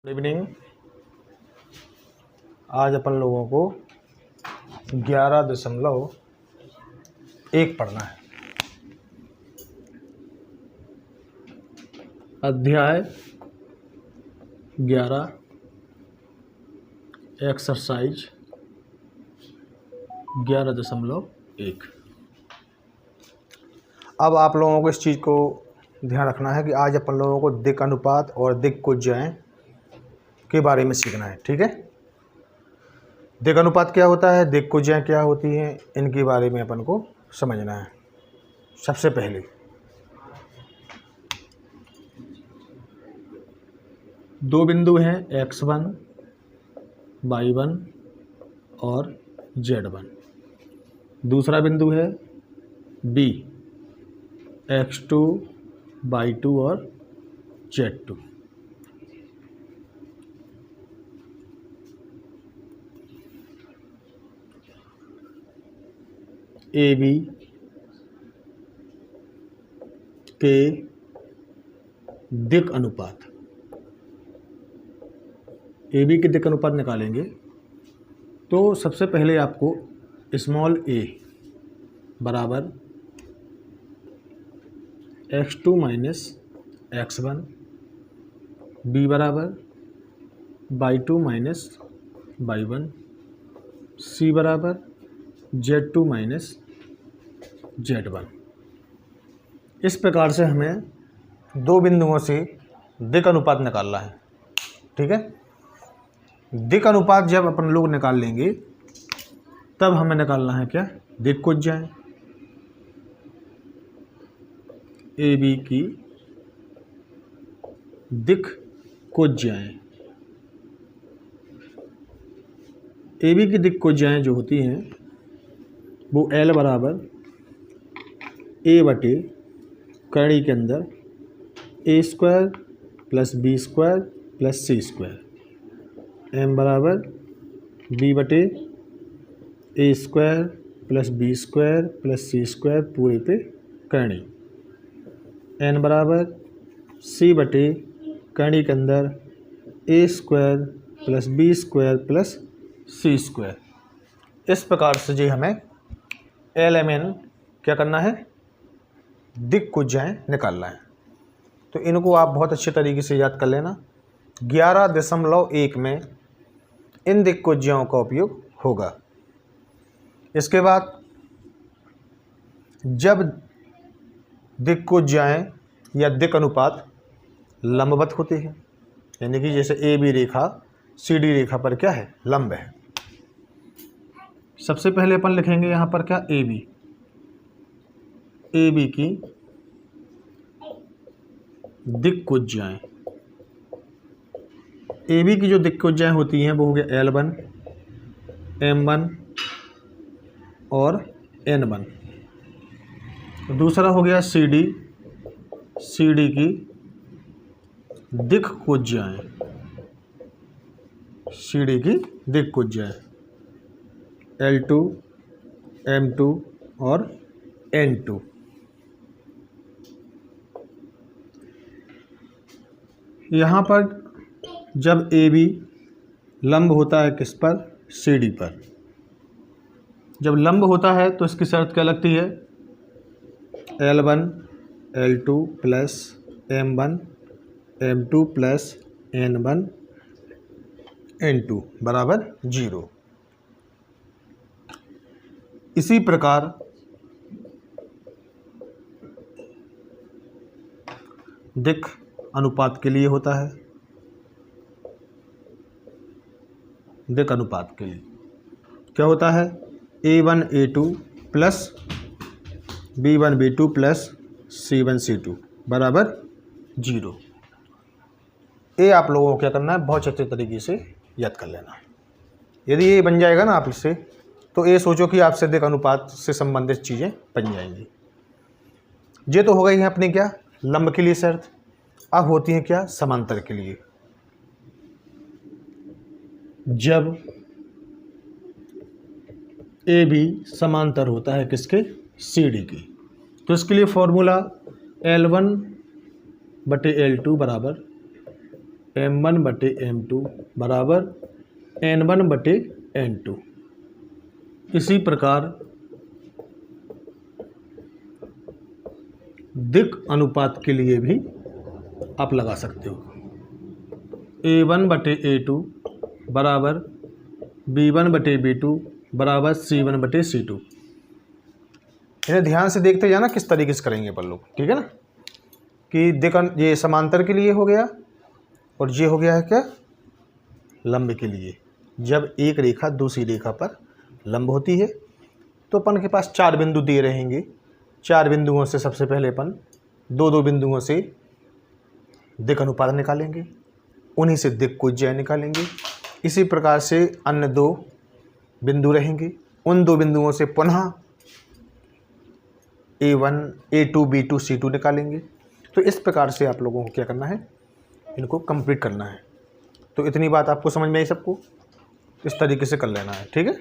Good evening. आज अपन लोगों को 11.1 पढ़ना है। अध्याय 11 एक्सरसाइज 11.1। अब आप लोगों को इस चीज़ को ध्यान रखना है कि आज अपन लोगों को दिक् अनुपात और दिक्कुज्याएं के बारे में सीखना है। ठीक है, दिक् अनुपात क्या होता है, दिक्कुज्याएं क्या होती हैं, इनके बारे में अपन को समझना है। सबसे पहले दो बिंदु हैं x1 y1 और z1। दूसरा बिंदु है b x2 y2 और z2। ए बी के दिक् अनुपात, ए बी के दिक् अनुपात निकालेंगे तो सबसे पहले आपको स्मॉल ए बराबर x2 माइनस x1, बी बराबर y2 माइनस y1, सी बराबर z2 माइनस z1। इस प्रकार से हमें दो बिंदुओं से दिक् अनुपात निकालना है। ठीक है, दिक् अनुपात जब अपन लोग निकाल लेंगे तब हमें निकालना है क्या, दिक्कुज्याएं। ए बी की दिक्कुज्याएं, ए बी की दिक्कुज्याएं जो होती हैं वो L बराबर ए बटे कड़ी के अंदर A square plus B square plus C square, M बराबर बी बटे A square plus B square plus C square पूरे पे करणी, एन बराबर सी बटे करणी के अंदर A square plus B square plus C square. इस प्रकार से जो हमें LMN क्या करना है, दिक्कुज्याएं निकालना है। तो इनको आप बहुत अच्छे तरीके से याद कर लेना। 11.1 में इन दिक्कुज्याओं का उपयोग होगा। इसके बाद जब दिक्कुज्याएं या दिक् अनुपात लंबवत होते हैं, यानी कि जैसे ए बी रेखा CD रेखा पर क्या है, लंब है। सबसे पहले अपन लिखेंगे यहाँ पर क्या, ए बी की दिक्कुज्याएं। ए बी की जो दिक्कुज्याएं होती हैं वो हो गया L1 M1 और N1। दूसरा हो गया CD की दिक्कुज्याएं, CD की दिक्कुज्याएं L2 M2 और N2। यहाँ पर जब ए बी लंब होता है किस पर, CD पर, जब लंब होता है तो इसकी शर्त क्या लगती है, L1 L2 plus M1 M2 plus N1 N2 बराबर 0। इसी प्रकार दिक् अनुपात के लिए होता है। दिक् अनुपात के लिए क्या होता है, A1 A2 plus B1 B2 plus C1 C2 बराबर 0। ये आप लोगों को क्या करना है, बहुत अच्छे तरीके से याद कर लेना। यदि ये बन जाएगा ना आप इससे, तो ये सोचो कि आपसे दिक् अनुपात से संबंधित चीज़ें बन जाएंगी। ये तो हो गई है अपनी क्या, लंब के लिए शर्त। अब होती है क्या, समांतर के लिए। जब ए बी समांतर होता है किसके, CD की, तो इसके लिए फॉर्मूला L1 बटे L2 बराबर m1/m2 बराबर n1/n2। इसी प्रकार दिक् अनुपात के लिए भी आप लगा सकते हो। a1/a2 बराबर b1/b2 बराबर c1/c2। इन्हें ध्यान से देखते जाना किस तरीके से करेंगे अपन लोग, ठीक है ना। कि ये समांतर के लिए हो गया और ये हो गया है क्या, लंब के लिए। जब एक रेखा दूसरी रेखा पर लंब होती है तो अपन के पास 4 बिंदु दिए रहेंगे। 4 बिंदुओं से सबसे पहले अपन 2-2 बिंदुओं से दिक् अनुपात निकालेंगे, उन्हीं से दिक् कोज्या निकालेंगे। इसी प्रकार से अन्य 2 बिंदु रहेंगे, उन 2 बिंदुओं से पुनः a1, a2, b2, c2 निकालेंगे। तो इस प्रकार से आप लोगों को क्या करना है, इनको कंप्लीट करना है। तो इतनी बात आपको समझ में आई सबको, इस तरीके से कर लेना है, ठीक है।